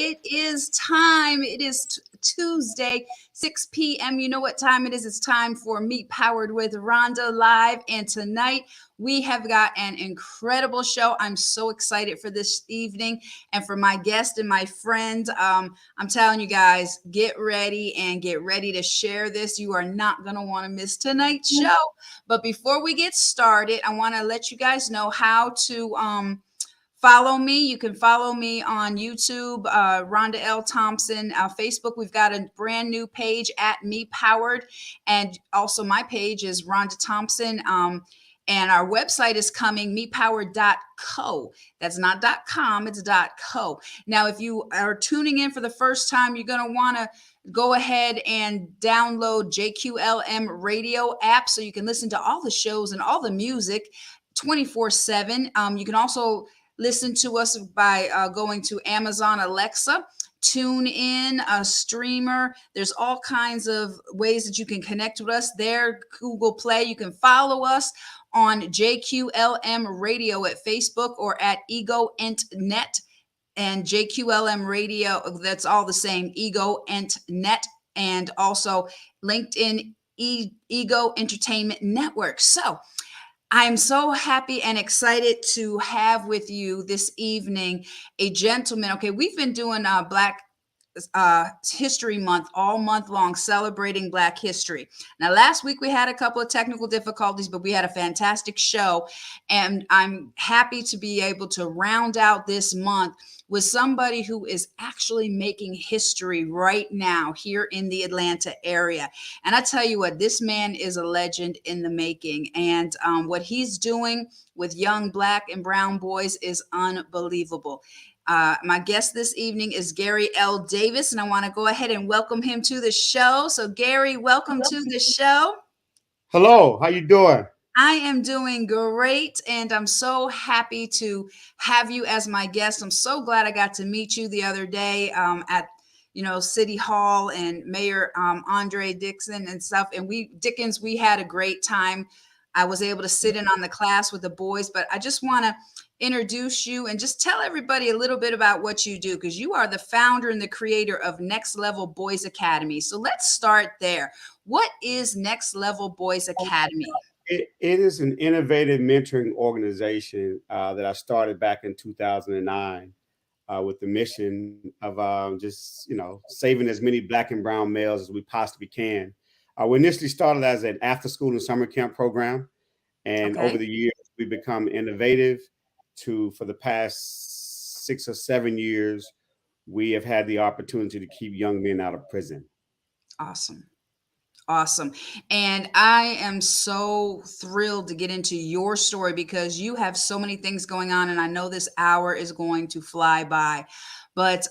it is time. It is Tuesday, 6 p.m. You know what time it is? It's time for Meet Powered with Rhonda live. And tonight we have got an incredible show. I'm so excited for this evening and for my guest and my friend. I'm telling you guys, get ready to share this. You are not going to want to miss tonight's show. But before we get started, I want to let you guys know how to follow me. You can follow me on YouTube, Rhonda L. Thompson. Facebook, we've got a brand new page at Me Powered. And also my page is Rhonda Thompson. And our website is coming, mepowered.co. That's not .com, it's .co. Now, if you are tuning in for the first time, you're going to want to go ahead and download JQLM radio app so you can listen to all the shows and all the music 24/7. You can also listen to us by going to Amazon Alexa, tune in, a streamer. There's all kinds of ways that you can connect with us there. Google Play. You can follow us on JQLM Radio at Facebook or at EgoEntNet and JQLM Radio. That's all the same, EgoEntNet, and also LinkedIn Ego Entertainment Network. So I'm so happy and excited to have with you this evening a gentleman. Okay, we've been doing Black History Month all month long, celebrating Black history. Now, last week we had a couple of technical difficulties, but we had a fantastic show. And I'm happy to be able to round out this month with somebody who is actually making history right now here in the Atlanta area. And I tell you what, this man is a legend in the making. And what he's doing with young Black and brown boys is unbelievable. My guest this evening is Gary L. Davis, and I want to go ahead and welcome him to the show. So, Gary, welcome to the show. Hello, how you doing? I am doing great, and I'm so happy to have you as my guest. I'm so glad I got to meet you the other day at City Hall and Mayor Andre Dixon and stuff. And we had a great time. I was able to sit in on the class with the boys, but I just want to introduce you and just tell everybody a little bit about what you do, because you are the founder and the creator of Next Level Boys Academy. So let's start there. What is Next Level Boys Academy? It is an innovative mentoring organization that I started back in 2009 with the mission of just saving as many Black and brown males as we possibly can. We initially started as an after-school and summer camp program, and over the years we've become innovative. For the past 6 or 7 years, we have had the opportunity to keep young men out of prison. Awesome. And I am so thrilled to get into your story because you have so many things going on, and I know this hour is going to fly by. But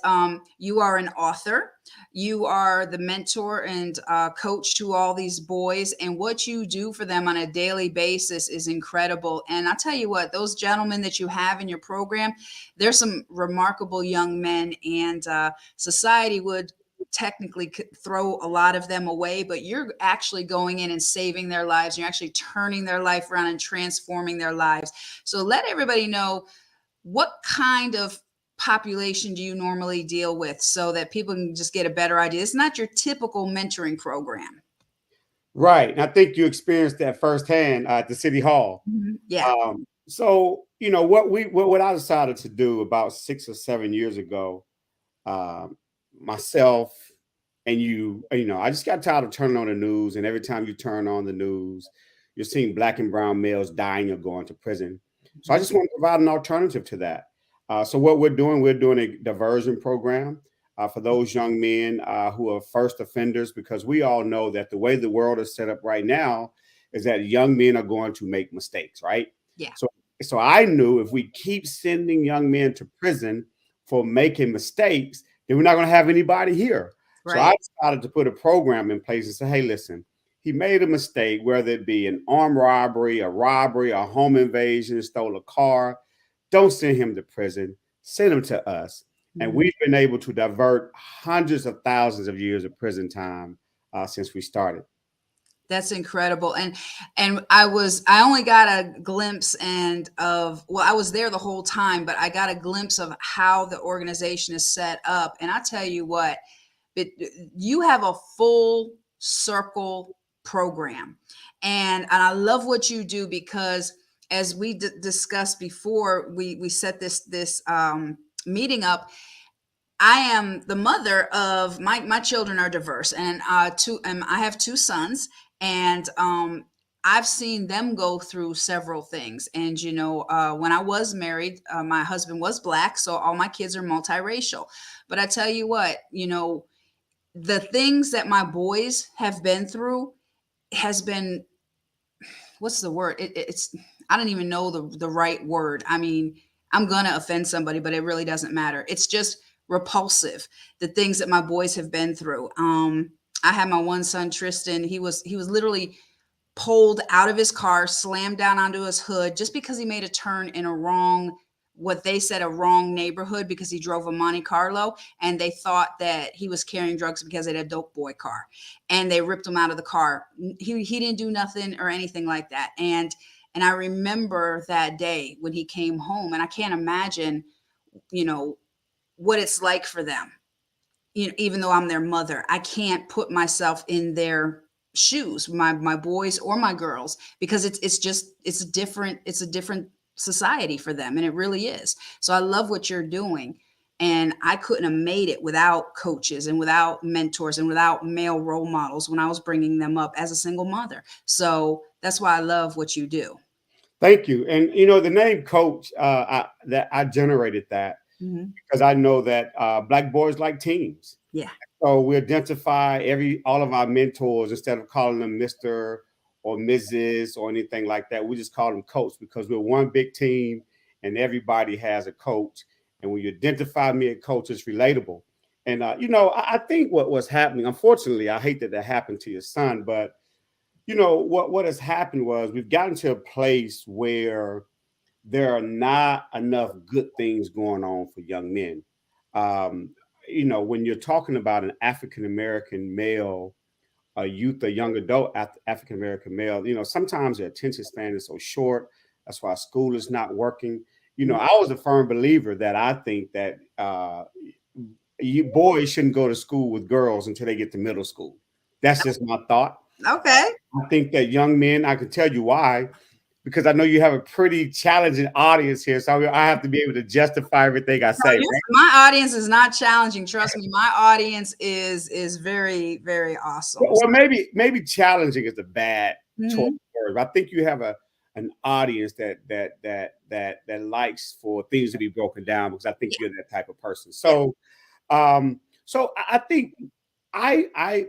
you are an author. You are the mentor and coach to all these boys, and what you do for them on a daily basis is incredible. And I tell you what, those gentlemen that you have in your program, there's some remarkable young men, and society would technically throw a lot of them away, but you're actually going in and saving their lives. You're actually turning their life around and transforming their lives. So let everybody know, what kind of population do you normally deal with so that people can just get a better idea? It's not your typical mentoring program. Right. And I think you experienced that firsthand at the City Hall. Mm-hmm. Yeah. So, what I decided to do about 6 or 7 years ago, myself and I just got tired of turning on the news. And every time you turn on the news, you're seeing Black and brown males dying or going to prison. So I just want to provide an alternative to that. So what we're doing a diversion program for those young men who are first offenders, because we all know that the way the world is set up right now is that young men are going to make mistakes, right? Yeah. So I knew if we keep sending young men to prison for making mistakes, then we're not going to have anybody here. Right. So I decided to put a program in place and say, hey, listen, he made a mistake, whether it be an armed robbery, a home invasion, stole a car. Don't send him to prison. Send him to us. Mm-hmm. And we've been able to divert hundreds of thousands of years of prison time since we started. That's incredible. And I only got a glimpse and of, well, I was there the whole time, but I got a glimpse of how the organization is set up. And I tell you what, it, you have a full circle program. And I love what you do because as we discussed before we set this meeting up, I am the mother of my children are diverse, and I have two sons, and I've seen them go through several things. And when I was married, my husband was black, so all my kids are multiracial. But I tell you what, the things that my boys have been through has been, what's the word? It's, I don't even know the right word. I mean, I'm gonna offend somebody, but it really doesn't matter. It's just repulsive, the things that my boys have been through. I had my one son Tristan. He was literally pulled out of his car, slammed down onto his hood just because he made a turn in a wrong, what they said, a wrong neighborhood, because he drove a Monte Carlo, and they thought that he was carrying drugs because it had a dope boy car, and they ripped him out of the car. He didn't do nothing or anything like that. And I remember that day when he came home, and I can't imagine, you know, what it's like for them. Even though I'm their mother, I can't put myself in their shoes, my boys or my girls, because it's a different society for them, and it really is. So I love what you're doing, and I couldn't have made it without coaches and without mentors and without male role models when I was bringing them up as a single mother. So that's why I love what you do. Thank you. And the name coach, that I generated that Hmm. because I know that black boys like teams. Yeah. So we identify all of our mentors, instead of calling them Mr. or Mrs. or anything like that. We just call them coach because we're one big team and everybody has a coach. And when you identify me as coach, it's relatable. And I think what's happening, unfortunately, I hate that that happened to your son, but what has happened was we've gotten to a place where there are not enough good things going on for young men. Um, when you're talking about an African American male, a youth, a young adult African American male, sometimes their attention span is so short. That's why school is not working. I was a firm believer that I think that you boys shouldn't go to school with girls until they get to middle school. That's just my thought. Okay. I think that young men, I can tell you why, because I know you have a pretty challenging audience here. So I have to be able to justify everything I No, say, right? my audience is not challenging. Trust me, my audience is very, very awesome. Well, maybe challenging is a bad choice Mhm. of words. I think you have an audience that likes for things to be broken down, because I think you're that type of person. Yeah. So I think I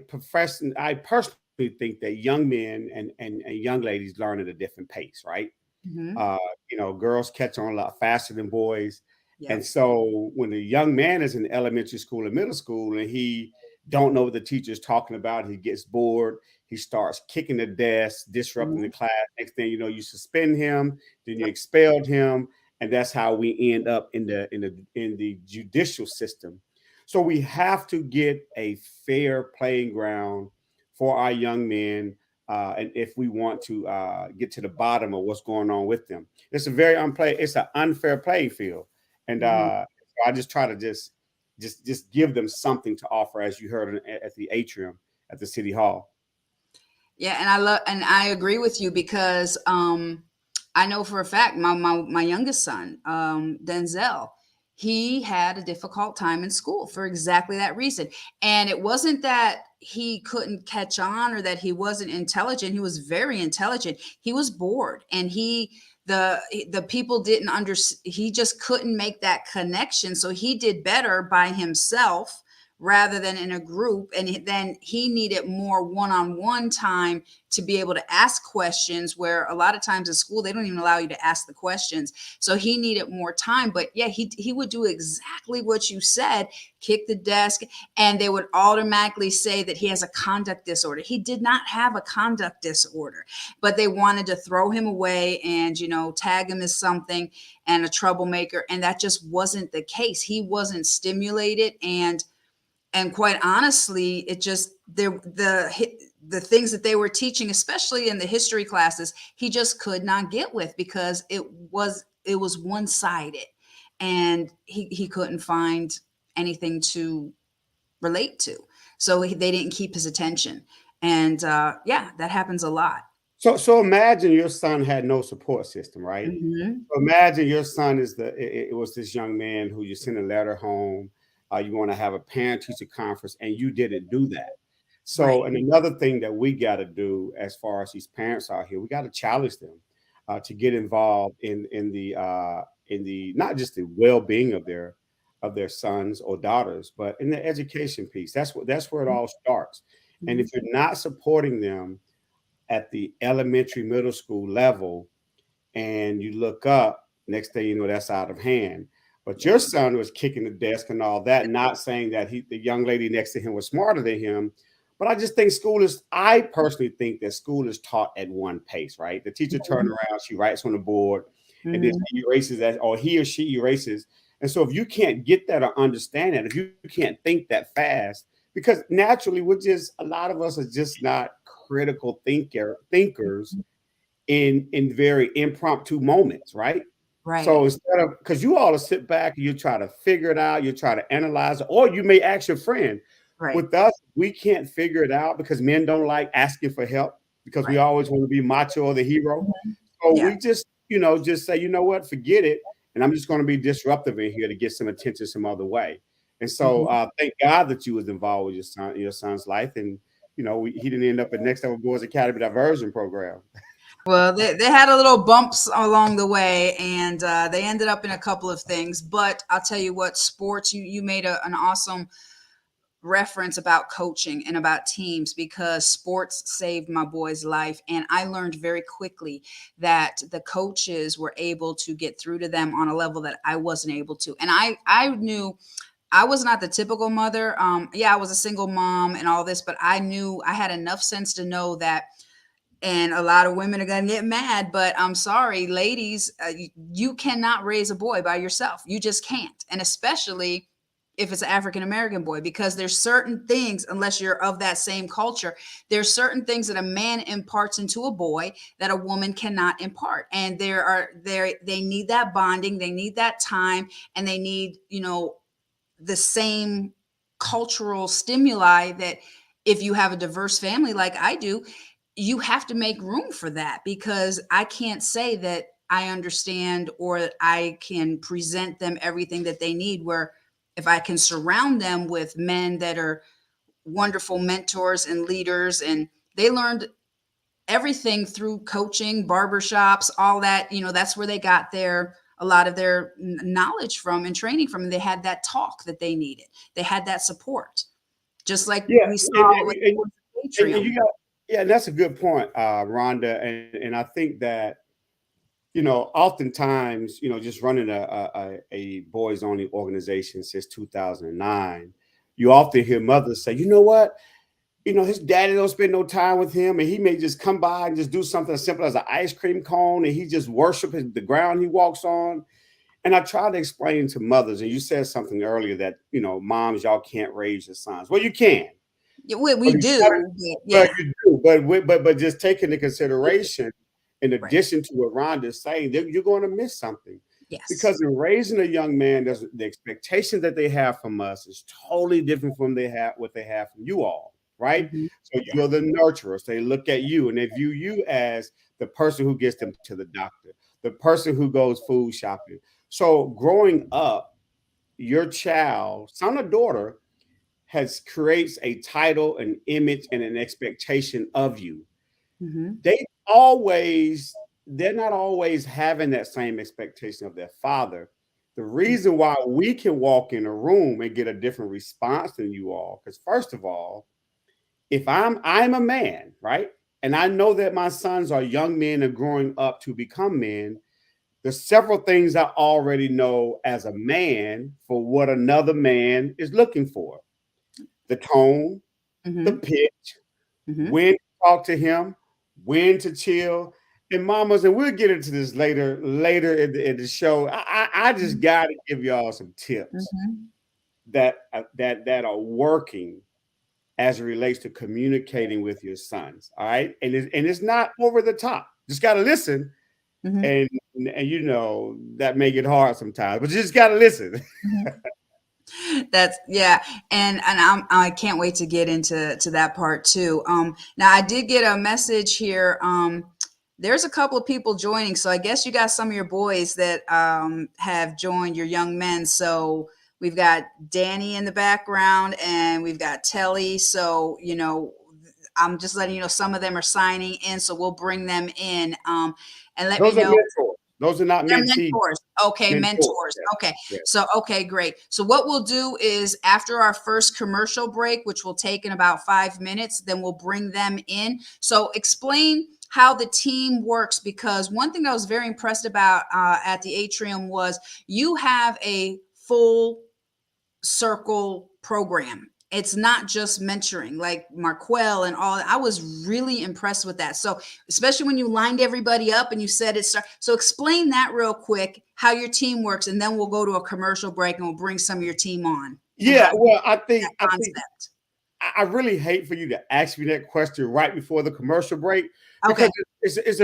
personally think that young men and young ladies learn at a different pace, right? Mhm. Uh, girls catch on a lot faster than boys. And Yep. so when a young man is in elementary school and middle school and he don't know what the teacher is talking about, he gets bored, he starts kicking the desk, disrupting the Mhm. class. Next thing you know, you suspend him, then you Yep. expelled him, and that's how we end up in the judicial system. So we have to get a fair playing ground for our young men, and if we want to get to the bottom of what's going on with them. It's an unfair playing field, and Mhm. so I just try to just give them something to offer, as you heard at the atrium at the city hall. Yeah, and I agree with you because I know for a fact my youngest son, Denzel, he had a difficult time in school for exactly that reason. And it wasn't that he couldn't catch on or that he wasn't intelligent. He was very intelligent. He was bored, and the the people didn't he just couldn't make that connection. So he did better by himself rather than in a group, and then he needed more one-on-one time to be able to ask questions, where a lot of times in school they don't even allow you to ask the questions. So he needed more time. But yeah, he would do exactly what you said, kick the desk, and they would automatically say that he has a conduct disorder. He did not have a conduct disorder, but they wanted to throw him away and tag him as something and a troublemaker, and that just wasn't the case. He wasn't stimulated, and quite honestly, it just the things that they were teaching, especially in the history classes, he just could not get with because it was one sided, and he couldn't find anything to relate to. So they didn't keep his attention, and yeah, that happens a lot. So imagine your son had no support system, right? Hmm. So imagine your son is it was this young man who you sent a letter home. You want to have a parent teacher conference, and you didn't do that. So, Right. and another thing that we got to do as far as these parents out here, we got to challenge them to get involved in the not just the well being of their sons or daughters, but in the education piece. That's where it all starts. And Hmm. if you're not supporting them at the elementary, middle school level, and you look up, next thing you know, that's out of hand. But Yeah. your son was kicking the desk and all that, not saying that the young lady next to him was smarter than him. But I just think I personally think that school is taught at one pace, right? The teacher turns around, she writes on the board, and then Hmm. she erases that, or he or she erases. And so if you can't get that or understand that, if you can't think that fast, because naturally a lot of us are just not critical thinkers in very impromptu moments, right? So Right. instead of because you all to sit back and you try to figure it out, you try to analyze it, or you may ask your friend. Right. With us, we can't figure it out because men don't like asking for help because we Right. always want to be macho or the hero. Mhm. So Yeah. we just, just say, you know what, forget it. And I'm just going to be disruptive in here to get some attention some other way. And so Mhm. thank God that you was involved with your son's life. And, he didn't end up at Next Level Boys Academy diversion program. Well, they had a little bumps along the way, and they ended up in a couple of things. But I'll tell you what, sports, you made an awesome reference about coaching and about teams, because sports saved my boy's life. And I learned very quickly that the coaches were able to get through to them on a level that I wasn't able to. And I knew I was not the typical mother. Yeah, I was a single mom and all this, but I knew I had enough sense to know that, and a lot of women are going to get mad, but I'm sorry, ladies, you cannot raise a boy by yourself. You just can't. And especially if it's an African American boy, because there's certain things, unless you're of that same culture, there's certain things that a man imparts into a boy that a woman cannot impart. And they need that bonding, they need that time, and they need, the same cultural stimuli that, if you have a diverse family like I do, you have to make room for that, because I can't say that I understand or I can present them everything that they need. Where if I can surround them with men that are wonderful mentors and leaders, and they learned everything through coaching, barbershops, all that, that's where they got a lot of their knowledge from and training from. And they had that talk that they needed. They had that support, just like Yeah, we saw and with and and Patreon. you got yeah, and that's a good point, Rhonda, and I think that oftentimes just running a boys only organization since 2009, you often hear mothers say, you know what, his daddy don't spend no time with him, and he may just come by and just do something as simple as an ice cream cone, and he just worship the ground he walks on. And I try to explain to mothers, and you said something earlier that moms, y'all can't raise your sons. Well, you can, Yeah, we but you gotta, do, but but yeah, you do, but just take into consideration, in right. addition to what Rhonda's saying, that you're going to miss something. Yes. Because in raising a young man, there's the expectation that they have from us is totally different from what they have from you all, right? Hmm. So Yeah. you're the nurturer. So they look at you and they view you as the person who gets them to the doctor, the person who goes food shopping. So growing up, your child, son or daughter, has creates a title, an image, and an expectation of you. Hmm. They always they're not always having that same expectation of their father. The reason why we can walk in a room and get a different response than you all, because first of all, if I'm a man, right? And I know that my sons are young men and growing up to become men. There's several things I already know as a man for what another man is looking for: the tone, the Hmm. pitch, Hmm. when to talk to him, when to chill. And mamas, and we'll get into this later in the show. I just got to give y'all some tips Hmm. that are working as it relates to communicating with your sons. All right. And it's not over the top. Just got to listen. Mm-hmm. And you know, that may get hard sometimes, but you just got to listen. Mm-hmm. That's and I can't wait to get into that part too. Now I did get a message here. There's a couple of people joining, so I guess you got some of your boys that have joined, your young men. So we've got Danny in the background, and we've got Telly. So you know, I'm just letting you know some of them are signing in, so we'll bring them in. And let Those me are know. mentors. Those are not mentees. Mentors. Okay, mentors. Yeah. Okay. Yeah. So, okay, great. So what we'll do is after our first commercial break, which will take in about 5 minutes, then we'll bring them in. So explain how the team works, because one thing I was very impressed about at the Atrium was you have a full circle program. It's not just mentoring like Marquel and all. I was really impressed with that. So especially when you lined everybody up and you said it. So explain that real quick, how your team works, and then we'll go to a commercial break and we'll bring some of your team on. Yeah, well, I think I really hate for you to ask me that question right before the commercial break, because it's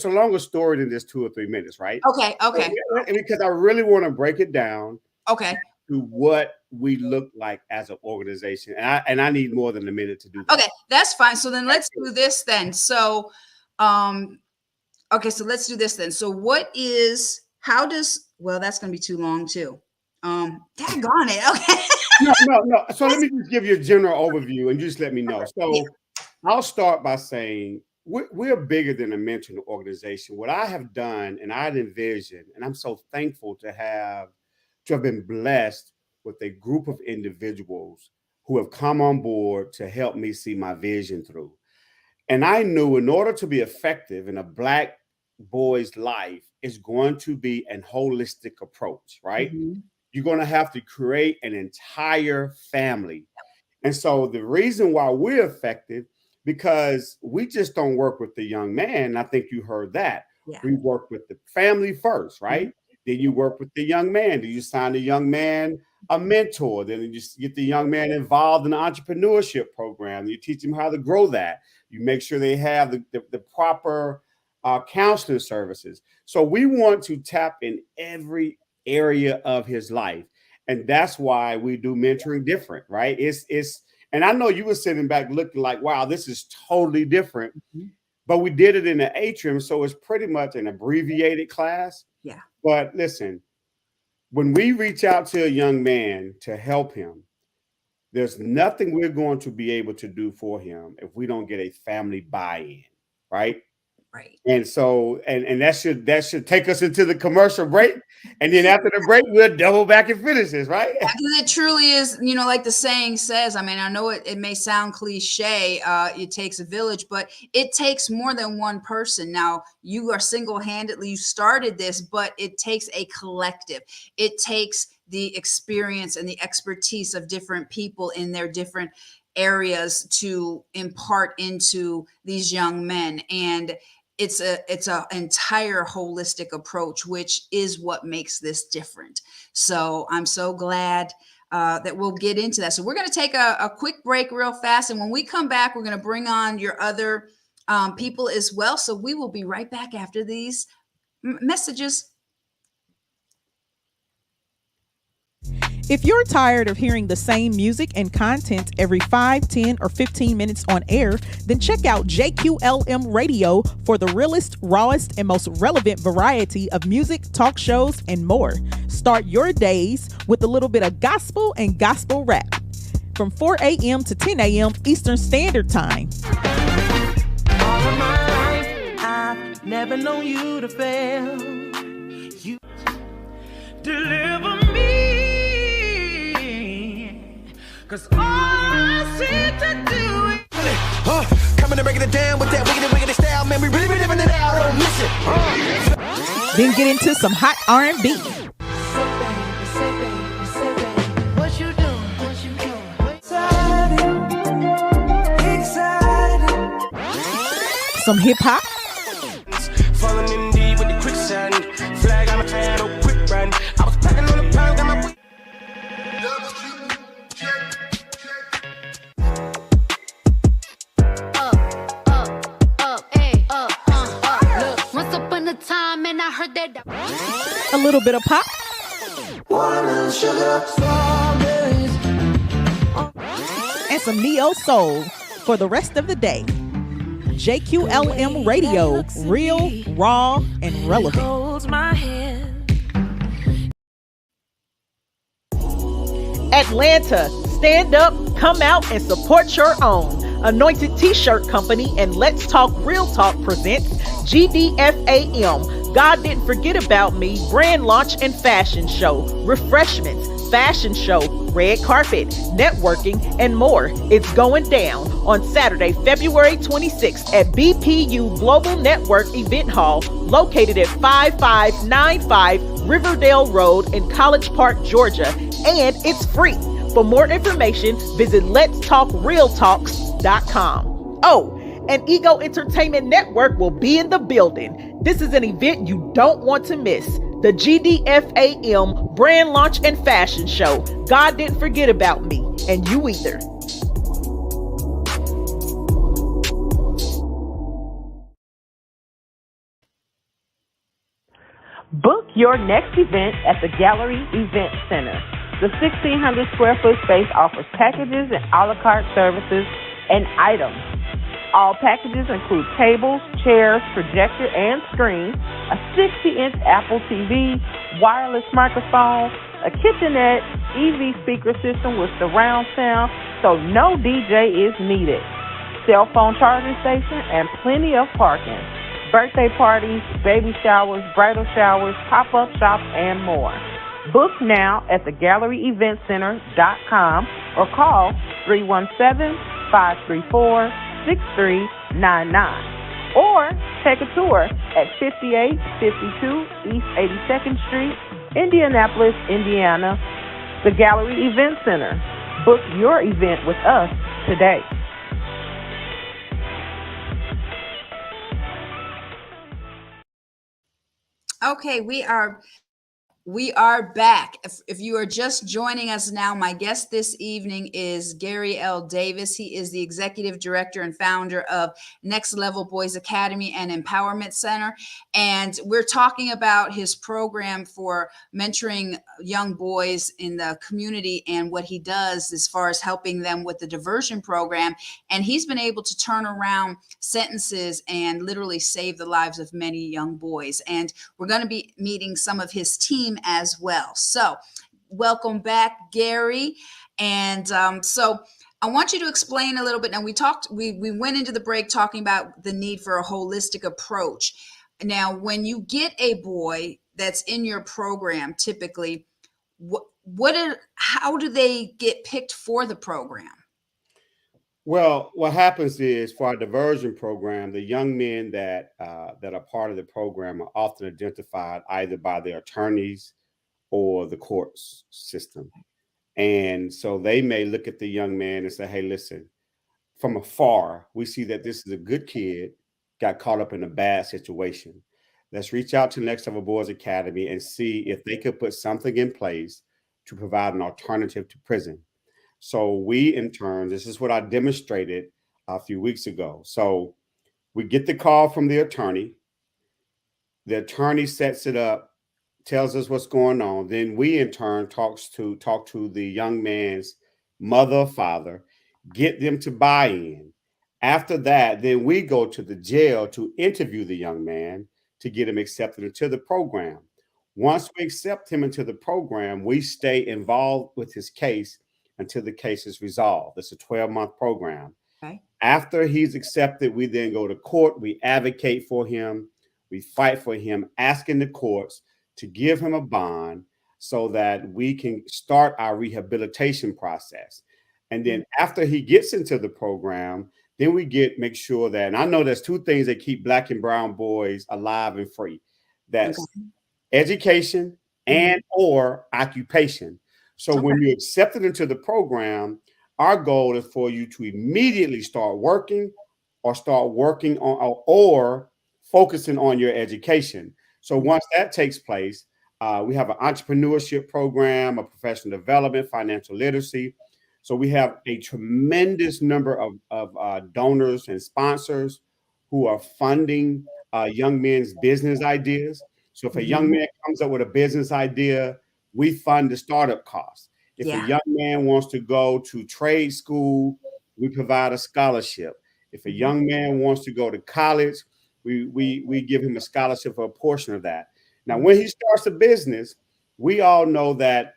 a longer story than just 2 or 3 minutes, right? Okay. And because I really want to break it down. Okay. To what we look like as an organization, and I need more than a minute to do that. Okay, that's fine. So then let's do this then. So, okay, so let's do this then. So that's going to be too long too. Daggone it. Okay. No. So let me just give you a general overview and just let me know. So I'll start by saying we're bigger than a mentoring organization. What I have done and I'd envisioned, and I'm so thankful to have been blessed with a group of individuals who have come on board to help me see my vision through. And I knew in order to be effective in a Black boy's life, it's going to be an holistic approach, right? Mm-hmm. You're going to have to create an entire family. And so the reason why we're effective, because we just don't work with the young man. I think you heard that. Yeah. We work with the family first, right? Mm-hmm. Then you work with the young man. Then you sign the young man a mentor. Then you just get the young man involved in the entrepreneurship program. You teach them how to grow that. You make sure they have the proper counseling services. So we want to tap in every area of his life. And that's why we do mentoring different, right? And I know you were sitting back looking like, wow, this is totally different. Mm-hmm. But we did it in the Atrium. So it's pretty much an abbreviated class. Yeah. But listen, when we reach out to a young man to help him, there's nothing we're going to be able to do for him if we don't get a family buy-in, right? Right. And so, and that should take us into the commercial break. And then after the break, we'll double back and finish this, right? Because it truly is, you know, like the saying says, I mean, I know it may sound cliche, it takes a village, but it takes more than one person. Now, you are single-handedly, you started this, but it takes a collective. It takes the experience and the expertise of different people in their different areas to impart into these young men. And it's a entire holistic approach, which is what makes this different. So I'm so glad that we'll get into that. So we're going to take a quick break real fast. And when we come back, we're going to bring on your other people as well. So we will be right back after these messages. If you're tired of hearing the same music and content every 5, 10, or 15 minutes on air, then check out JQLM Radio for the realest, rawest, and most relevant variety of music, talk shows, and more. Start your days with a little bit of gospel and gospel rap from 4 a.m. to 10 a.m. Eastern Standard Time. All of my life, I've never known you to fail. You deliver me. 'Cause all I seem to do is coming and breaking it down with that wiggity style, man. We really living it out, don't miss it. Then get into some hot R&B. Say baby, what you doing? Excited. Some hip hop. Falling in deep with the quicksand. Flag on my hand, no quick run. I was packing on the pound, got my time, and I heard that. A little bit of pop Watermelon sugar, strawberries. and some neo soul for the rest of the day. JQLM Radio, real, raw, and relevant. Holds my hand. Atlanta, stand up, come out, and support your own. Anointed T-Shirt Company and Let's Talk Real Talk presents GDFAM, God Didn't Forget About Me, brand launch and fashion show, refreshments, fashion show, red carpet, networking, and more. It's going down on Saturday, February 26th at BPU Global Network Event Hall, located at 5595 Riverdale Road in College Park, Georgia, and it's free. For more information, visit letstalkrealtalks.com. Oh, and Ego Entertainment Network will be in the building. This is an event you don't want to miss. The GDFAM Brand Launch and Fashion Show. God Didn't Forget About Me, and you either. Book your next event at the Gallery Event Center. The 1,600 square foot space offers packages and a la carte services and items. All packages include tables, chairs, projector, and screen, a 60-inch Apple TV, wireless microphone, a kitchenette, EV speaker system with surround sound, so no DJ is needed, cell phone charging station, and plenty of parking. Birthday parties, baby showers, bridal showers, pop-up shops, and more. Book now at thegalleryeventcenter.com or call 317-534-6399 or take a tour at 5852 East 82nd Street, Indianapolis, Indiana. The Gallery Event Center. Book your event with us today. Okay, we are back. If you are just joining us now, my guest this evening is Gary L. Davis. He is the executive director and founder of Next Level Boys Academy and Empowerment Center. And we're talking about his program for mentoring young boys in the community and what he does as far as helping them with the diversion program. And he's been able to turn around sentences and literally save the lives of many young boys. And we're going to be meeting some of his team as well. So welcome back, Gary. And so I want you to explain a little bit. Now we went into the break talking about the need for a holistic approach. Now, when you get a boy that's in your program, typically, how do they get picked for the program? Well, what happens is for our diversion program, the young men that are part of the program are often identified either by their attorneys or the courts system. And so they may look at the young man and say, hey, listen, from afar, we see that this is a good kid, got caught up in a bad situation. Let's reach out to Next Level Boys Academy and see if they could put something in place to provide an alternative to prison. So we, in turn, this is what I demonstrated a few weeks ago. So we get the call from the attorney. The attorney sets it up, tells us what's going on. Then we, in turn, talk to the young man's mother or father, get them to buy in. After that, then we go to the jail to interview the young man to get him accepted into the program. Once we accept him into the program, we stay involved with his case until the case is resolved. It's a 12-month program. Okay. After he's accepted, we then go to court. We advocate for him. We fight for him, asking the courts to give him a bond so that we can start our rehabilitation process. And then after he gets into the program, then we make sure that, and I know there's two things that keep Black and brown boys alive and free. That's education and or occupation. So when you're accepted into the program, our goal is for you to immediately start working or or focusing on your education. So once that takes place, we have an entrepreneurship program, a professional development, financial literacy. So we have a tremendous number of donors and sponsors who are funding young men's business ideas. So if a young man comes up with a business idea, we fund the startup costs. If a Yeah. young man wants to go to trade school, we provide a scholarship. If a young man wants to go to college, we give him a scholarship for a portion of that. Now, when he starts a business, we all know that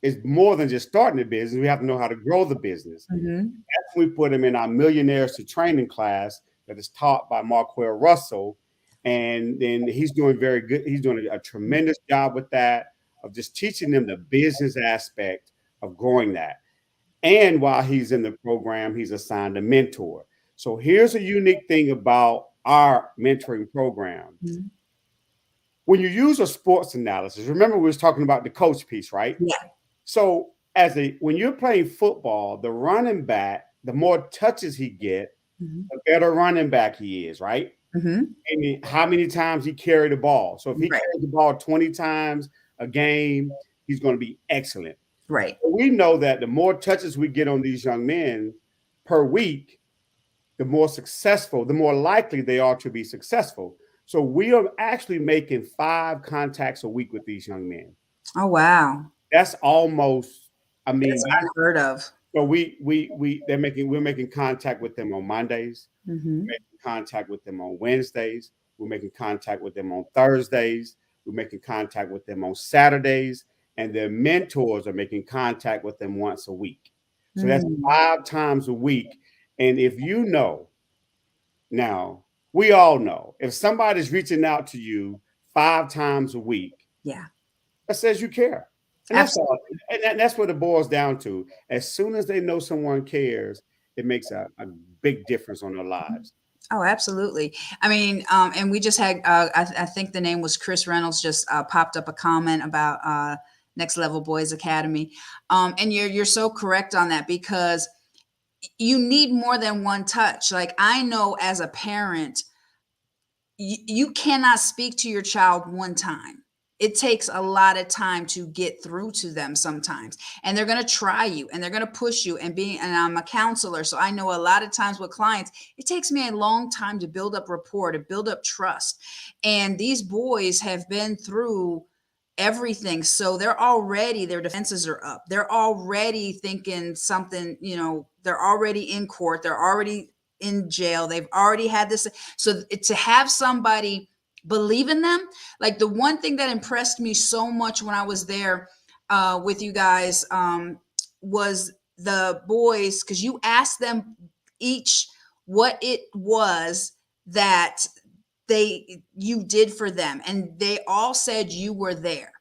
it's more than just starting a business. We have to know how to grow the business. That's when we put him in our Millionaires to Training class that is taught by Marquel Russell. And then he's doing very good. He's doing a tremendous job with that, of just teaching them the business aspect of growing that. And while he's in the program, he's assigned a mentor. So here's a unique thing about our mentoring program. When you use a sports analysis, remember we was talking about the coach piece, right? Yeah. So when you're playing football, the running back, the more touches he get, the better running back he is, right? And how many times he carried the ball. So if he carries the ball 20 times a game, he's going to be excellent. Right. We know that the more touches we get on these young men per week, the more successful, the more likely they are to be successful. So we are actually making 5 contacts a week with these young men. Oh, wow. That's almost, I mean, that's unheard of. So we're making contact with them on Mondays. We're making contact with them on Wednesdays. We're making contact with them on Thursdays. We're making contact with them on Saturdays, and their mentors are making contact with them once a week. So that's 5 times a week. And if you know, now we all know, if somebody's reaching out to you 5 times a week, that says you care. And that's all. And that's what it boils down to. As soon as they know someone cares, it makes a big difference on their lives. Oh, absolutely. I mean, and we just had, I think the name was Chris Reynolds, just popped up a comment about Next Level Boys Academy. And you're so correct on that, because you need more than one touch. Like, I know as a parent, you cannot speak to your child one time. It takes a lot of time to get through to them sometimes. And they're going to try you and they're going to push you, and I'm a counselor. So I know a lot of times with clients, it takes me a long time to build up rapport, to build up trust. And these boys have been through everything. So their defenses are up. They're already thinking something, they're already in court. They're already in jail. They've already had this. So to have somebody believe in them, like, the one thing that impressed me so much when I was there with you guys was the boys, because you asked them each what it was that you did for them, and they all said you were there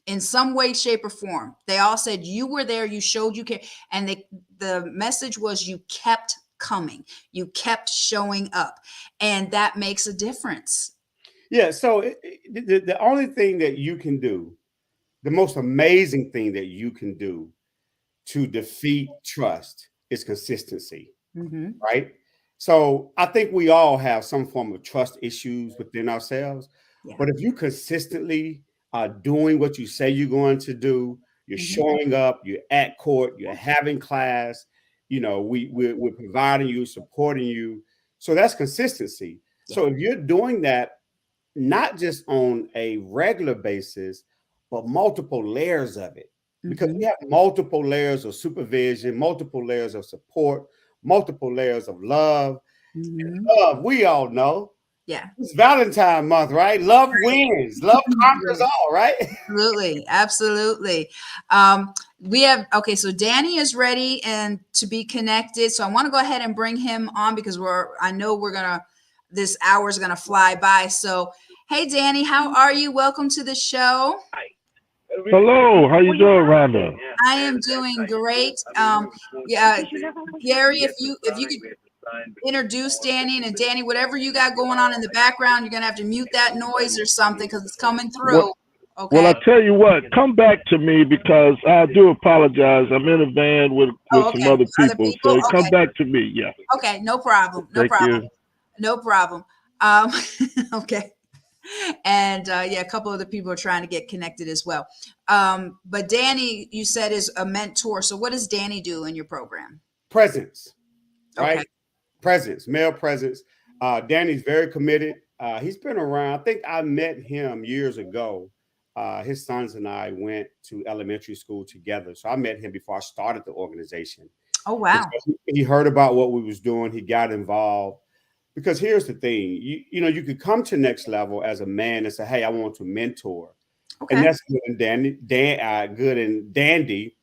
in some way, shape, or form. They all said you were there, you showed you care, and the message was you kept coming, you kept showing up, and that makes a difference. Yeah, so the only thing that you can do, the most amazing thing that you can do to defeat trust is consistency, right? So I think we all have some form of trust issues within ourselves. But if you consistently are doing what you say you're going to do, you're showing up, you're at court, you're having class, we're providing you, supporting you. So that's consistency. So if you're doing that, not just on a regular basis, but multiple layers of it, because we have multiple layers of supervision, multiple layers of support, multiple layers of love. And love, we all know. Yeah. It's Valentine month, right? Love wins. Love conquers all, right? Absolutely. So Danny is ready and to be connected. So I want to go ahead and bring him on, because this hour is gonna fly by. So, hey, Danny, how are you? Welcome to the show. Hello, how you doing, Rhonda? I am doing great. Gary, if you could introduce Danny, and Danny, whatever you got going on in the background, you're gonna have to mute that noise or something, because it's coming through. Okay. Well, I tell you what, come back to me, because I do apologize. I'm in a van with some other people, so come back to me. Yeah. Okay, no problem. Thank you. No problem. Okay. And a couple of the people are trying to get connected as well. But Danny, you said, is a mentor. So what does Danny do in your program? Presence, right? Okay. Presence, male presence. Danny's very committed. He's been around. I think I met him years ago. His sons and I went to elementary school together. So I met him before I started the organization. Oh, And wow. so he heard about what we was doing. He got involved. Because here's the thing, you could come to next level as a man and say, "Hey, I want to mentor," and Okay. that's good and good and dandy,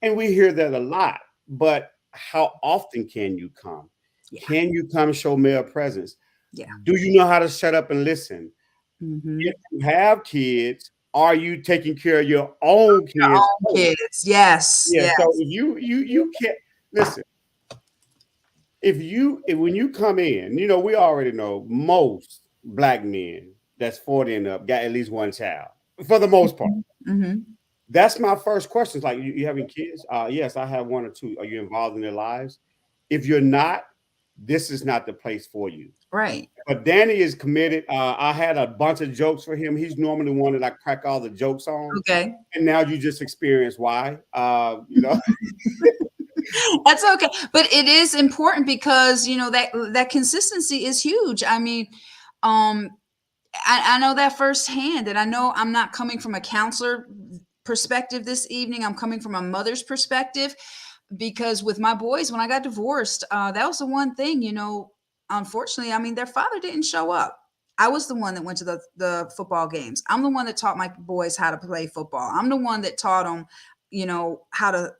and we hear that a lot. But how often can you come? Yeah. Can you come show male presence? Yeah. Do you know how to shut up and listen? Mm-hmm. If you have kids, are you taking care of your own Your kids? own kids. Yes. Yeah. Yes. So if you can't listen. If when you come in, we already know most black men that's 40 and up got at least one child for the most part. Mm-hmm. That's my first question. It's like, you having kids? Yes, I have one or two. Are you involved in their lives? If you're not, this is not the place for you. Right. But Danny is committed. I had a bunch of jokes for him. He's normally one that I crack all the jokes on. Okay. And now you just experience why. That's okay. But it is important because, that consistency is huge. I mean, I know that firsthand, and I know I'm not coming from a counselor perspective this evening. I'm coming from a mother's perspective because with my boys, when I got divorced, that was the one thing, unfortunately, I mean, their father didn't show up. I was the one that went to the football games. I'm the one that taught my boys how to play football. I'm the one that taught them, how to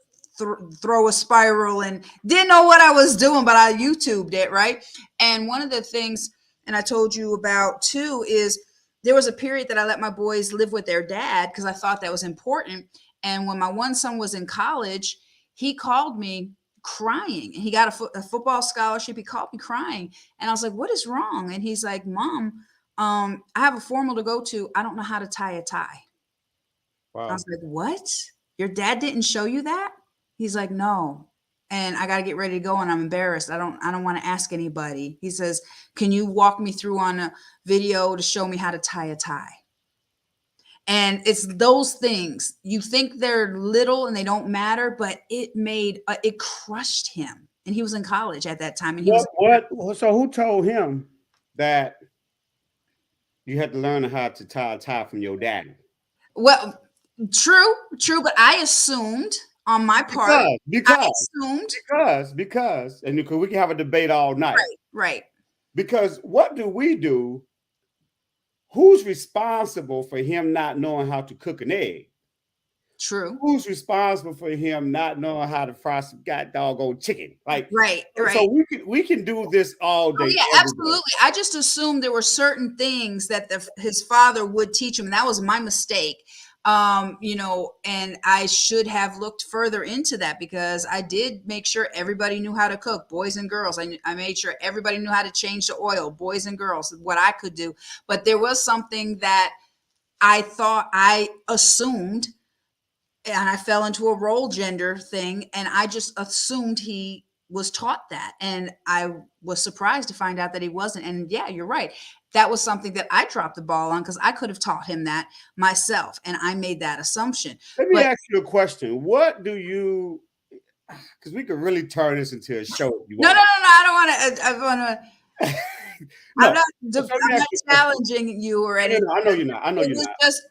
throw a spiral, and didn't know what I was doing, but I YouTubed it, right? And one of the things, and I told you about too, is there was a period that I let my boys live with their dad because I thought that was important. And when my one son was in college, he called me crying, and he got a football scholarship. He called me crying, and I was like, "What is wrong?" And he's like, "Mom, I have a formal to go to. I don't know how to tie a tie." I Wow. was like, "What? Your dad didn't show you that?" He's like, "No." And I got to get ready to go, and I'm embarrassed. I don't want to ask anybody. He says, "Can you walk me through on a video to show me how to tie a tie?" And it's those things. You think they're little and they don't matter, but it crushed him. And he was in college at that time, and he was What? So who told him that you had to learn how to tie a tie from your daddy? well, true, but I assumed on my part, Because, I because, assumed and because we can have a debate all night. right. Because what do we do? Who's responsible for him not knowing how to cook an egg? True. Who's responsible for him not knowing how to fry some god doggone chicken? Like, Right. so we can do this all Oh day. yeah, every day. absolutely. I just assumed there were certain things that his father would teach him, and that was my mistake. And I should have looked further into that because I did make sure everybody knew how to cook, boys and girls. I made sure everybody knew how to change the oil, boys and girls, what I could do. But there was something that I assumed, and I fell into a role gender thing, and I just assumed he was taught that, and I was surprised to find out that he wasn't. And yeah, you're right, that was something that I dropped the ball on because I could have taught him that myself, and I made that assumption. Let me But ask you a question. What do you? Because we could really turn this into a show. If you no, want. I don't want to. I want to. No. I'm not. So let me I'm ask not you a question. challenging you or No, anything. I know you're not. I know It you're was not. just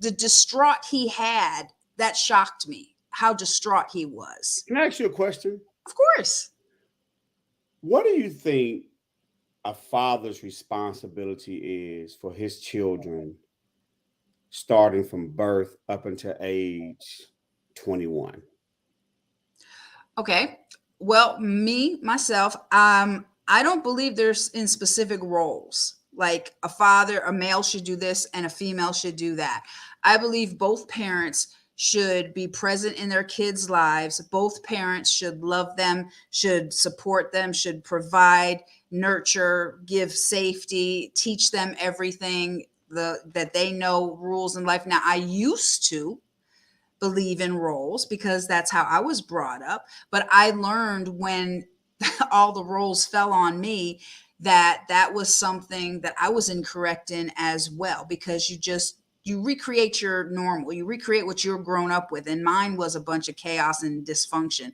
the distraught he had that shocked me. How distraught he was. Can I ask you a question? Of course. What do you think a father's responsibility is for his children starting from birth up until age 21? Okay. Well, myself, I don't believe there's in specific roles. Like a male should do this and a female should do that. I believe both parents should be present in their kids' lives. Both parents should love them, should support them, should provide, nurture, give safety, teach them everything that they know, rules in life. Now, I used to believe in roles because that's how I was brought up. But I learned when all the roles fell on me that was something that I was incorrect in as well, because you recreate your normal, you recreate what you're grown up with. And mine was a bunch of chaos and dysfunction.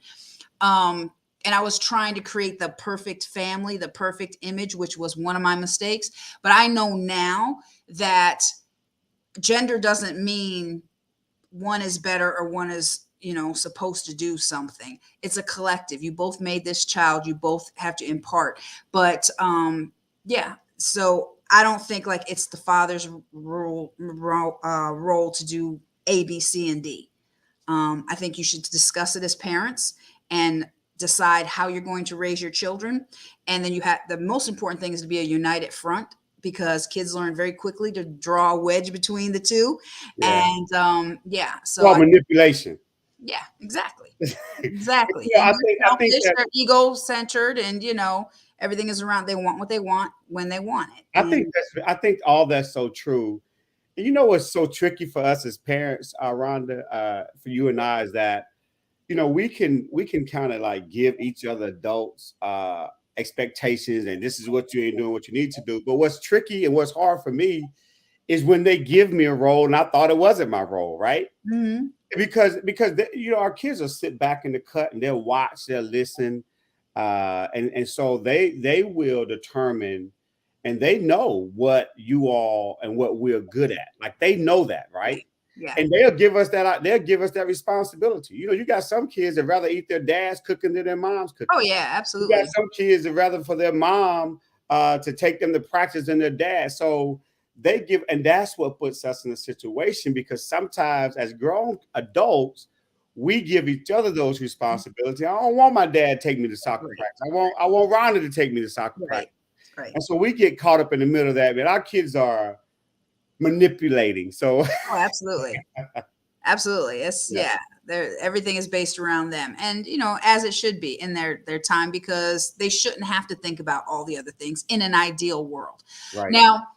and I was trying to create the perfect family, the perfect image, which was one of my mistakes. But I know now that gender doesn't mean one is better or one is, supposed to do something. It's a collective. You both made this child, you both have to impart. But yeah, so I don't think like it's the father's role to do A, B, C, and D. I think you should discuss it as parents and decide how you're going to raise your children. And then the most important thing is to be a united front, because kids learn very quickly to draw a wedge between the two. Yeah. And so Well, manipulation. yeah, exactly. Exactly. Yeah, And I think that they're ego centered, and everything is around, they want what they want when they want it. I think all that's so true. And you know what's so tricky for us as parents, Rhonda, for you and I, is that we can kind of like give each other adults expectations, and this is what you ain't doing, what you need to do. But what's tricky and what's hard for me is when they give me a role and I thought it wasn't my role, right? Mm-hmm. Because our kids will sit back in the cut and they'll watch, they'll listen, and so they will determine, and they know what you all and what we're good at. Like they know that, right? Yeah. And they'll give us that responsibility. You got some kids that rather eat their dad's cooking than their mom's cooking. Oh yeah, absolutely. You got some kids that rather for their mom to take them to practice than their dad. So they give, and that's what puts us in a situation, because sometimes as grown adults, we give each other those responsibilities. I don't want my dad to take me to soccer practice. I want Rhonda to take me to soccer practice. Right. And so we get caught up in the middle of that. But our kids are manipulating. So absolutely. Absolutely. It's everything is based around them, and as it should be in their time, because they shouldn't have to think about all the other things in an ideal world. Right. Now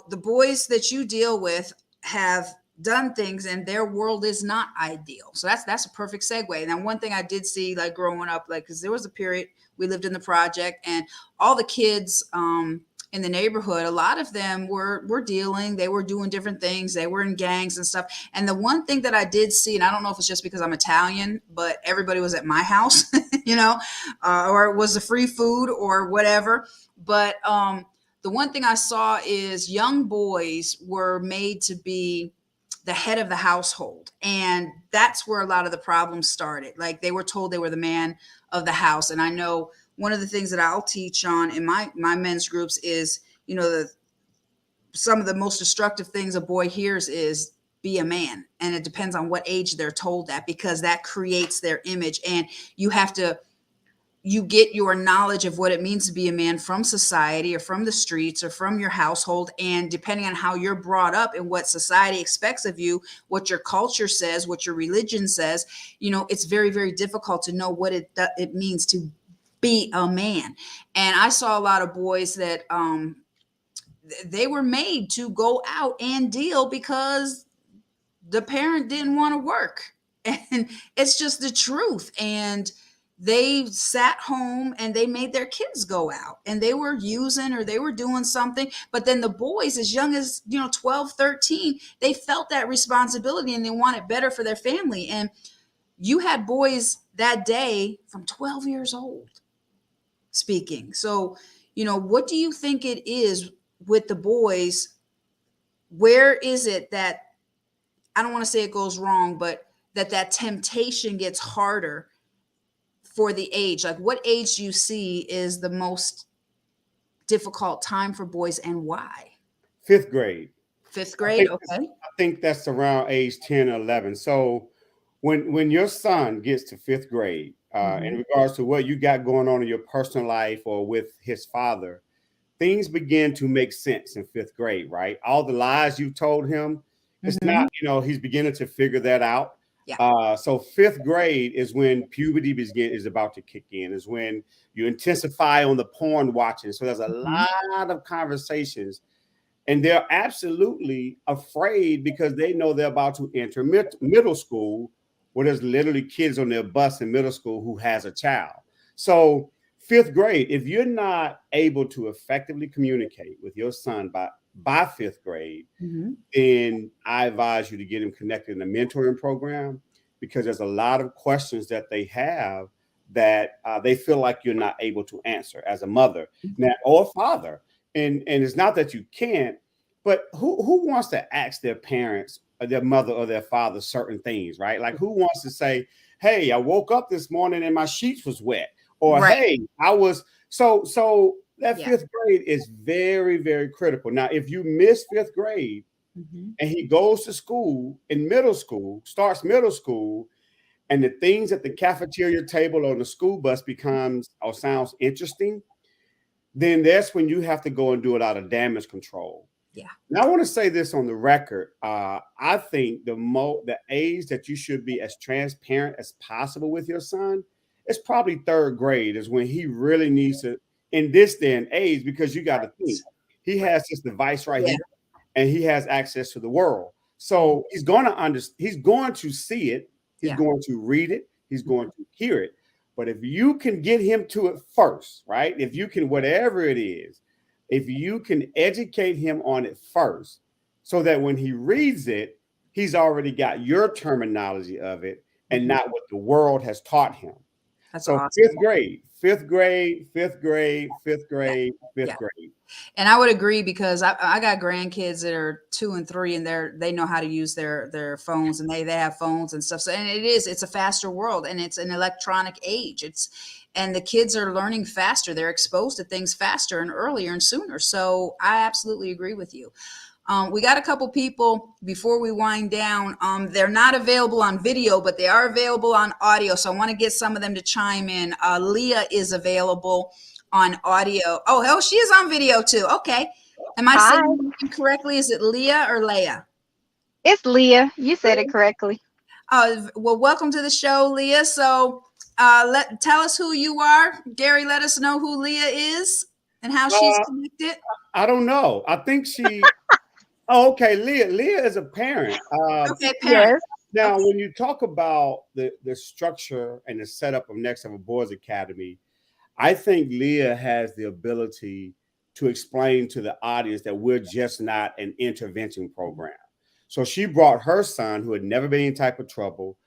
the boys that you deal with have done things and their world is not ideal. So that's a perfect segue. Now, one thing I did see, like growing up, like, because there was a period we lived in the project, and all the kids in the neighborhood, a lot of them were dealing, they were doing different things, they were in gangs and stuff. And the one thing that I did see, and I don't know if it's just because I'm Italian, but everybody was at my house, or it was the free food or whatever. But the one thing I saw is young boys were made to be the head of the household. And that's where a lot of the problems started. Like they were told they were the man of the house. And I know one of the things that I'll teach on in my men's groups is, some of the most destructive things a boy hears is be a man. And it depends on what age they're told that, because that creates their image. And you get your knowledge of what it means to be a man from society or from the streets or from your household. And depending on how you're brought up and what society expects of you, what your culture says, what your religion says, it's very, very difficult to know what it means to be a man. And I saw a lot of boys that they were made to go out and deal because the parent didn't want to work. And it's just the truth. And they sat home and they made their kids go out, and they were using or they were doing something. But then the boys, as young as 12, 13, they felt that responsibility and they wanted better for their family. And you had boys that day from 12 years old speaking. So what do you think it is with the boys? Where is it that, I don't want to say it goes wrong, but that temptation gets harder for the age? Like, what age do you see is the most difficult time for boys, and why? 5th grade. 5th grade. Okay. I think that's around age 10 or 11. So when your son gets to 5th grade, in regards to what you got going on in your personal life or with his father, things begin to make sense in 5th grade, right? All the lies you told him, it's not, he's beginning to figure that out. Yeah. So 5th grade is when puberty is about to kick in, is when you intensify on the porn watching. So there's a lot of conversations, and they're absolutely afraid because they know they're about to enter middle school, where there's literally kids on their bus in middle school who has a child. So 5th grade, if you're not able to effectively communicate with your son by 5th grade, then I advise you to get him connected in a mentoring program, because there's a lot of questions that they have that they feel like you're not able to answer as a mother now or father. And it's not that you can't, but who wants to ask their parents or their mother or their father certain things, right? Like who wants to say, hey, I woke up this morning and my sheets was wet, or Right. hey, I was so that Yeah. fifth grade is very, very critical. Now, if you miss fifth grade and he goes to school in middle school, starts middle school, and the things at the cafeteria table or on the school bus becomes or sounds interesting, then that's when you have to go and do a lot of damage control. Yeah. Now, I want to say this on the record. I think the age that you should be as transparent as possible with your son is probably third grade, is when he really needs to, in this day and age, because you got to think he has this device right here and he has access to the world. So he's going to he's going to see it, he's going to read it, he's going to hear it. But if you can get him to it first, right? If you can, whatever it is, if you can educate him on it first, so that when he reads it, he's already got your terminology of it and not what the world has taught him. That's so awesome. fifth grade. And I would agree, because I got grandkids that are 2 and 3, and they know how to use their phones, and they have phones and stuff. So, and it's a faster world, and it's an electronic age. And the kids are learning faster. They're exposed to things faster and earlier and sooner. So I absolutely agree with you. We got a couple people before we wind down. They're not available on video, but they are available on audio. So I want to get some of them to chime in. Leah is available on audio. Oh, she is on video too. Okay. Am I saying it correctly? Is it Leah or Leah? It's Leah. You said it correctly. Well, welcome to the show, Leah. So tell us who you are. Gary, let us know who Leah is and how she's connected. I don't know. I think she... Oh, okay. Leah is a parent. Okay, parent. Now, when you talk about the structure and the setup of Next Level Boys Academy, I think Leah has the ability to explain to the audience that we're just not an intervention program. So she brought her son, who had never been in any type of trouble,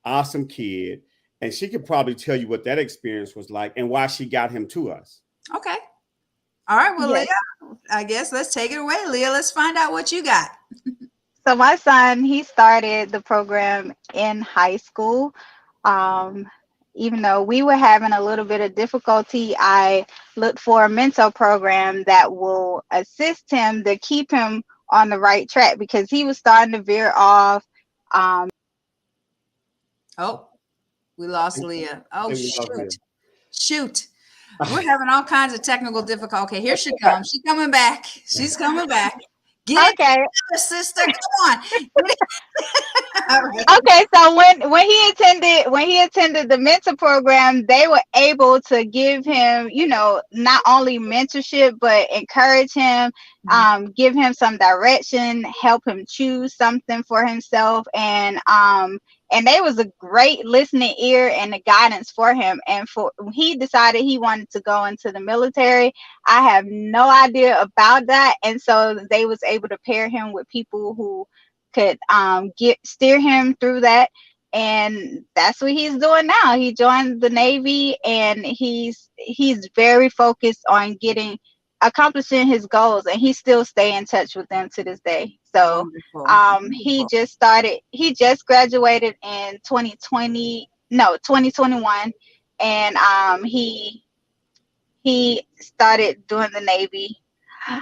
awesome kid, and she could probably tell you what that experience was like and why she got him to us. Okay. All right. Well, Yes. Leah, I guess let's take it away. Leah, let's find out what you got. So my son, he started the program in high school. Even though we were having a little bit of difficulty, I looked for a mentor program that will assist him to keep him on the right track, because he was starting to veer off. Oh, we lost Leah. Oh, shoot. Shoot. We're having all kinds of technical difficulty. Okay, here she comes. She's coming back. She's coming back. Get it together, sister. Come on. Right. Okay, so when he attended the mentor program, they were able to give him, not only mentorship but encourage him, give him some direction, help him choose something for himself, and they was a great listening ear and a guidance for him. And he decided he wanted to go into the military. I have no idea about that, and so they was able to pair him with people who could steer him through that, and that's what he's doing now. He joined the Navy, and he's very focused on accomplishing his goals, and he still stay in touch with them to this day. So he just graduated in 2021, and he started doing the Navy.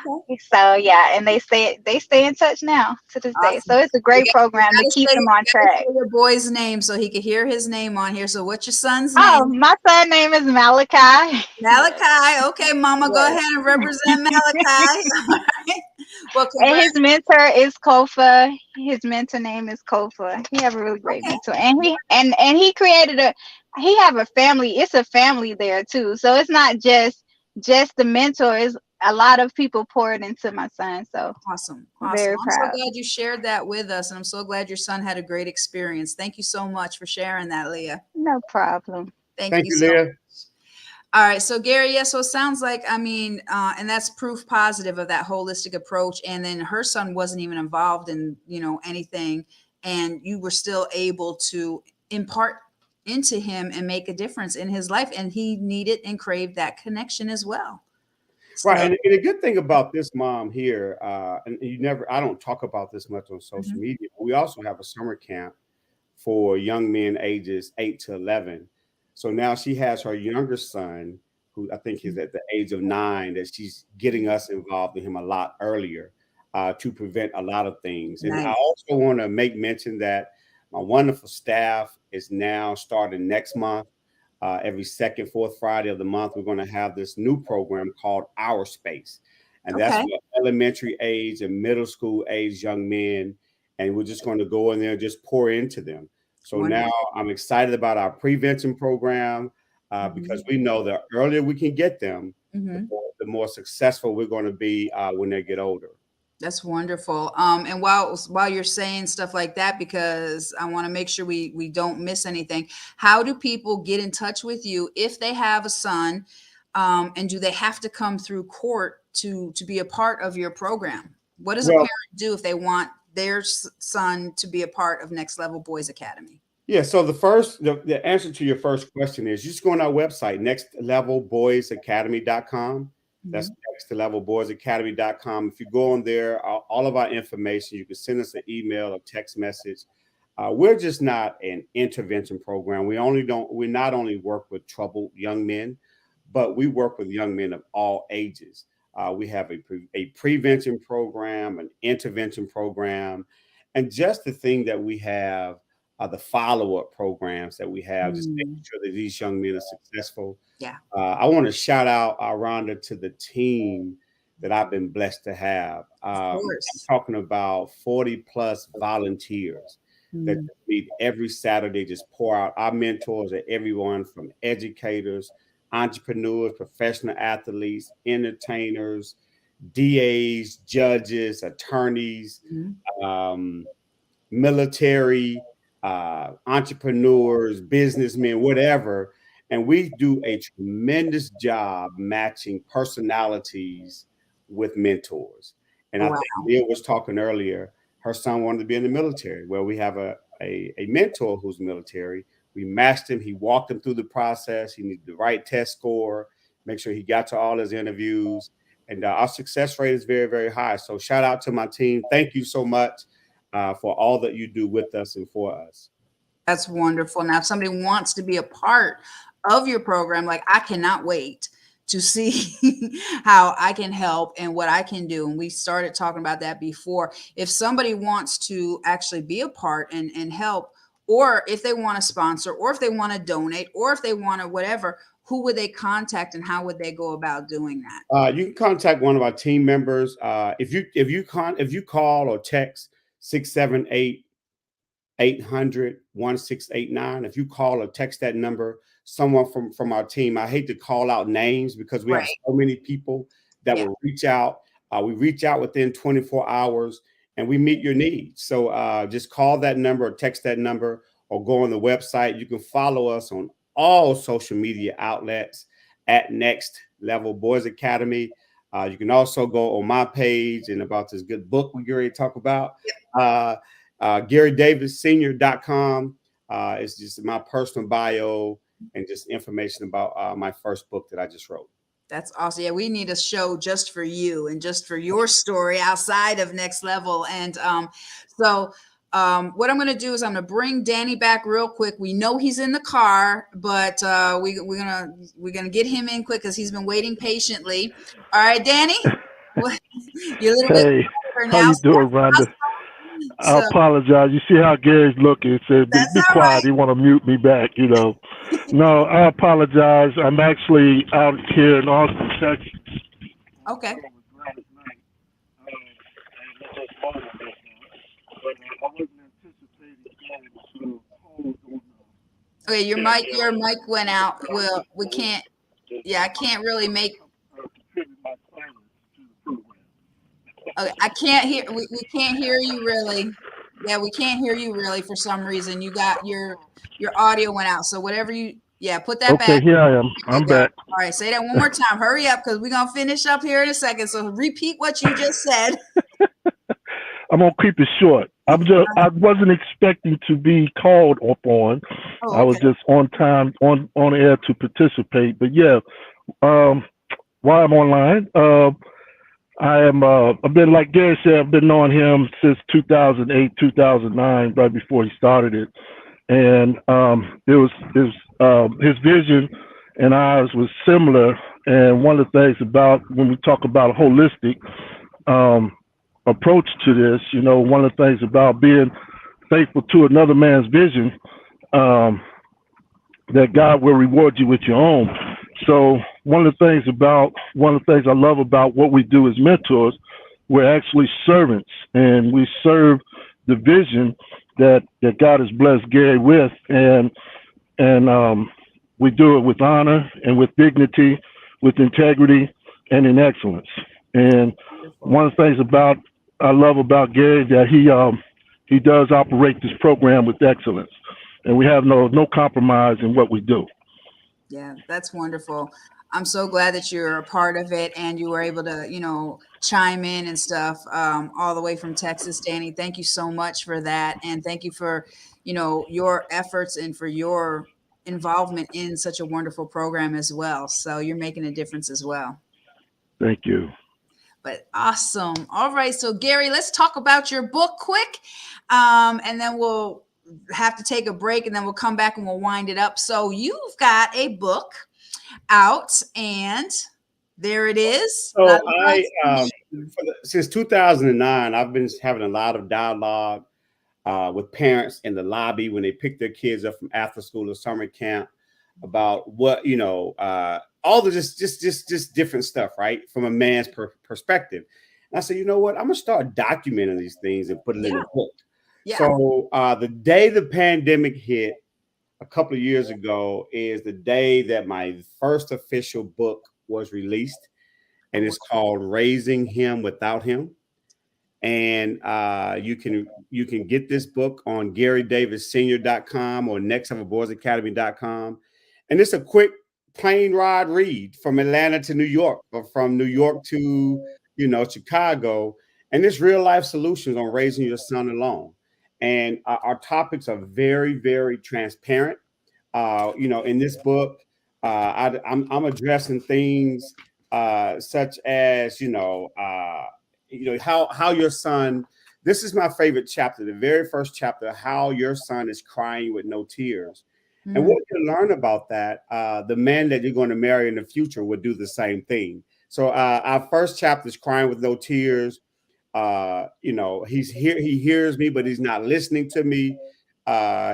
Okay. So yeah, and they stay in touch now to this day. So it's a great program to keep him on track. Say your boy's name so he could hear his name on here. So what's your son's name? Oh, my son's name is Malachi. Malachi. Okay, Mama, go ahead and represent Malachi. Well, and his mentor is Kofa. His mentor name is Kofa. He have a really great mentor, and he created he have a family. It's a family there too. So it's not just the mentor. It's a lot of people poured into my son. So awesome. Very proud. I'm so glad you shared that with us, and I'm so glad your son had a great experience. Thank you so much for sharing that, Leah. No problem. Thank you, Leah. Much. All right, so Gary, so it sounds like, and that's proof positive of that holistic approach. And then her son wasn't even involved in, anything, and you were still able to impart into him and make a difference in his life. And he needed and craved that connection as well. Right. So, And a good thing about this mom here, and I don't talk about this much on social Mhm. media, but we also have a summer camp for young men ages 8 to 11. So now she has her younger son, who I think is at the age of 9, that she's getting us involved in him a lot earlier to prevent a lot of things. And I nice. also want to make mention that my wonderful staff is now starting next month. Every second, fourth Friday of the month, we're going to have this new program called Our Space. And that's Okay. for elementary age and middle school age young men. And we're just going to go in there and just pour into them. So Wonderful. now I'm excited about our prevention program because we know the earlier we can get them, Mhm. the more successful we're going to be when they get older. That's wonderful. And while you're saying stuff like that, because I want to make sure we don't miss anything, how do people get in touch with you if they have a son? And do they have to come through court to be a part of your program? What does a Well, parent do if they want their son to be a part of Next Level Boys Academy? yeah, so the answer to your first question is just go on our website, nextlevelboysacademy.com. That's Mhm. nextlevelboysacademy.com. If you go on there, all of our information, you can send us an email or text message. We're just not an intervention program. We not only work with troubled young men, but we work with young men of all ages. We have a prevention program, an intervention program, and just the thing that we have the follow-up programs that we have, just making Mm, sure that these young men are successful. yeah, I want to shout out Rhonda to the team that I've been blessed to have. of I'm course. talking about 40 plus volunteers that Mm, meet every Saturday, just pour out. Our mentors are everyone from educators, entrepreneurs, professional athletes, entertainers, DAs, judges, attorneys, mhm. um, military, entrepreneurs, businessmen, whatever. And we do a tremendous job matching personalities with mentors. And I Wow. think Leah was talking earlier, her son wanted to be in the military. Well, we have a mentor who's military. We matched him. He walked him through the process. He needed the right test score, make sure he got to all his interviews. And our success rate is very, very high. So shout out to my team. Thank you so much for all that you do with us and for us. That's wonderful. Now, if somebody wants to be a part of your program, like I cannot wait to see how I can help and what I can do. And we started talking about that before. If somebody wants to actually be a part and help, or if they want to sponsor, or if they want to donate, or if they want to whatever, who would they contact and how would they go about doing that? You can contact one of our team members. If you call or text 678 800-1689. If you call or text that number, someone from our team, I hate to call out names because we have Right. so many people that Yeah. will reach out. We reach out within 24 hours and we meet your needs. So just call that number or text that number or go on the website. You can follow us on all social media outlets at Next Level Boys Academy. You can also go on my page and about this good book we already talk about. GaryDavisSenior.com. It's just my personal bio and just information about my first book that I just wrote. That's awesome. Yeah, we need a show just for you and just for your story outside of Next Level. And what I'm going to do is I'm going to bring Danny back real quick. We know he's in the car, but we're gonna get him in quick because he's been waiting patiently. All right, Danny, you're a little bit Hey, quieter how now. you doing, Rhonda? I So apologize. You see how Gary's looking. He said, that's be all quiet. right. He want to mute me back, No, I apologize. I'm actually out here in Austin, Texas. Okay. Okay, your mic went out. Well, we can't. Yeah, I can't really make. Okay, I can't hear. We can't hear you really. Yeah, we can't hear you really for some reason. You got your audio went out. So whatever you. Yeah, put that Okay, back. here I am. There you I'm go. back. All right, say that one more time. Hurry up because we're gonna finish up here in a second. So repeat what you just said. I'm gonna keep it short. I wasn't expecting to be called upon, I was just on time, on air to participate. But yeah, while I'm online, I've been, like Gary said, I've been knowing him since 2008, 2009, right before he started it. And it was his vision and ours was similar. And one of the things about when we talk about a holistic approach to this, one of the things about being faithful to another man's vision, that God will reward you with your own. So one of the things I love about what we do as mentors, we're actually servants, and we serve the vision that God has blessed Gary with, and we do it with honor and with dignity, with integrity, and in excellence. And one of the things I love about Gary that he does operate this program with excellence, and we have no compromise in what we do. Yeah, that's wonderful. I'm so glad that you're a part of it and you were able to, chime in and stuff all the way from Texas. Danny, thank you so much for that. And thank you for, your efforts and for your involvement in such a wonderful program as well. So you're making a difference as well. Thank you. But awesome. All right. So Gary, let's talk about your book quick. And then we'll have to take a break and then we'll come back and we'll wind it up. So you've got a book out and there it is. So since 2009, I've been having a lot of dialogue with parents in the lobby when they pick their kids up from after school or summer camp about what, all the just different stuff, right? From a man's perspective. And I said, you know what? I'm going to start documenting these things and put it in a book. Yeah. So the day the pandemic hit a couple of years ago is the day that my first official book was released. And it's called Raising Him Without Him. And you can get this book on GaryDavisSenior.com or nextlevelboysacademy.com. And it's a quick plane ride read from Atlanta to New York, or from New York to, Chicago. And it's real life solutions on raising your son alone. And our topics are very, very transparent. In this book, I'm addressing things such as, how your son, this is my favorite chapter, the very first chapter, how your son is crying with no tears. Mm-hmm. And what you learn about that, the man that you're going to marry in the future would do the same thing. So our first chapter is crying with no tears. He's here, he hears me, but he's not listening to me.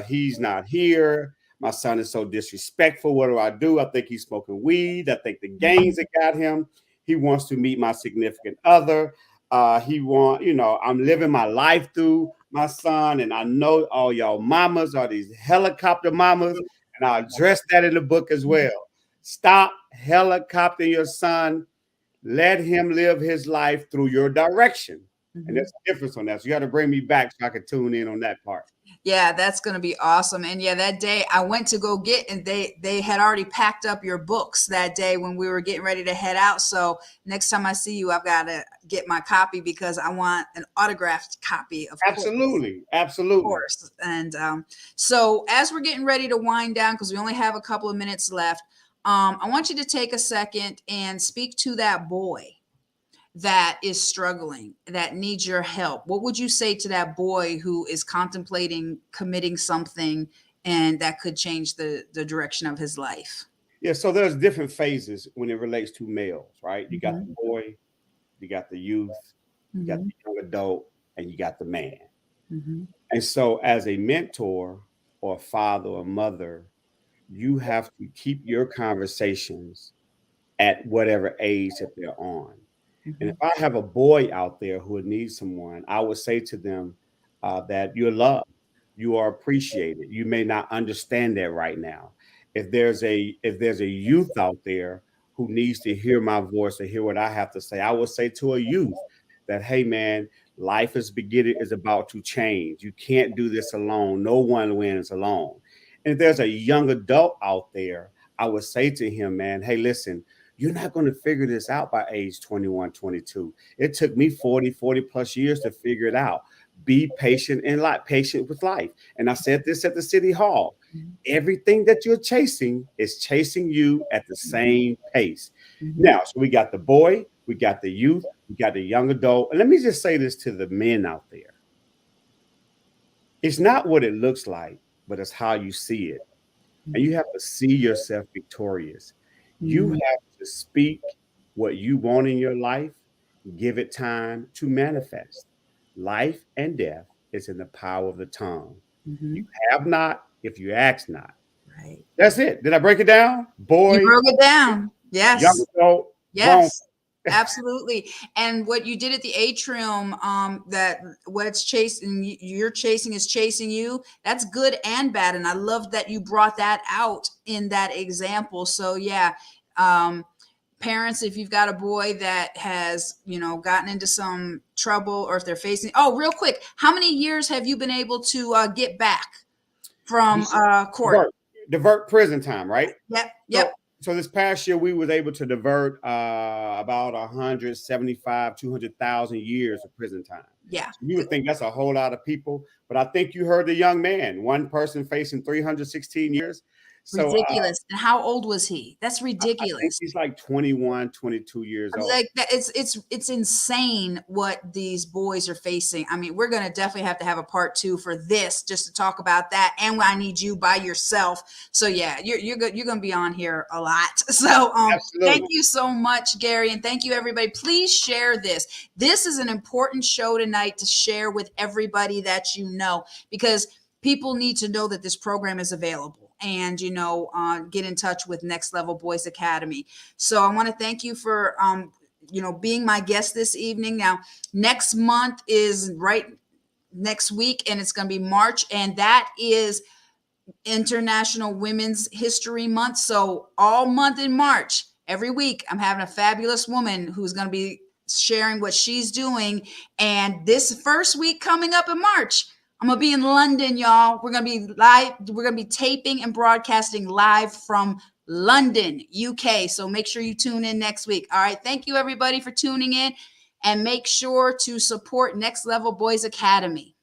He's not here. My son is so disrespectful. What do? I think he's smoking weed. I think the gangs that got him. He wants to meet my significant other. I'm living my life through my son. And I know all y'all mamas are these helicopter mamas. And I address that in the book as well. Stop helicoptering your son. Let him live his life through your direction. Mm-hmm. And there's a difference on that. So you got to bring me back so I can tune in on that part. Yeah, that's going to be awesome. And yeah, that day I went to go get, and they had already packed up your books that day when we were getting ready to head out. So next time I see you, I've got to get my copy because I want an autographed copy of Absolutely. Absolutely. Of course. And so as we're getting ready to wind down, because we only have a couple of minutes left, I want you to take a second and speak to that boy that is struggling, that needs your help. What would you say to that boy who is contemplating committing something and that could change the direction of his life? Yeah, so there's different phases when it relates to males, right? You got the boy, you got the youth, you got the young adult, and you got the man. Mm-hmm. And so as a mentor or a father or mother, you have to keep your conversations at whatever age that they're on. And if I have a boy out there who needs someone, I would say to them that you're loved, you are appreciated. You may not understand that right now. If there's a youth out there who needs to hear my voice or hear what I have to say, I would say to a youth that, hey man, life is about to change. You can't do this alone. No one wins alone. And if there's a young adult out there, I would say to him, man, hey, listen, you're not going to figure this out by age 21, 22. It took me 40 plus years to figure it out. Be patient in life, patient with life. And I said this at the city hall. Everything that you're chasing is chasing you at the same pace. Mhm. Now, so we got the boy, we got the youth, we got the young adult. And let me just say this to the men out there. It's not what it looks like, but it's how you see it. And you have to see yourself victorious. You Mhm. have to speak what you want in your life, give it time to manifest. Life and death is in the power of the tongue. You Mhm. have not if you ask not. Right. That's it. Did I break it down? You Boy, broke it down. young Yes. adult, grown. Yes. Absolutely. And what you did at the atrium, that what's chasing you're chasing is chasing you. That's good and bad. And I love that you brought that out in that example. So yeah, um, parents, if you've got a boy that has, gotten into some trouble, or if they're facing, oh, real quick, how many years have you been able to get back from court? Divert prison time, right? Yep. So, Yep. so this past year, we was able to divert about 175, 200,000 years of prison time. Yeah. So you would think that's a whole lot of people, but I think you heard the young man, one person facing 316 years. So Ridiculous. And how old was he? That's I think ridiculous. he's like 21, 22 years old. Like that, it's insane what these boys are facing. I mean, we're gonna definitely have to have a part 2 for this, just to talk about that. And I need you by yourself. So yeah, you're good. You're gonna be on here a lot. So Absolutely. thank you so much, Gary, and thank you everybody. Please share this. This is an important show tonight to share with everybody that you know, because people need to know that this program is available. And get in touch with Next Level Boys Academy. So I want to thank you for being my guest this evening. Now, next month is right next week, and it's going to be March, and that is International Women's History Month. So all month in March, every week, I'm having a fabulous woman who's going to be sharing what she's doing. And this first week coming up in March, I'm going to be in London, y'all. We're going to be live. We're going to be taping and broadcasting live from London, UK. So make sure you tune in next week. All right. Thank you, everybody, for tuning in. And make sure to support Next Level Boys Academy.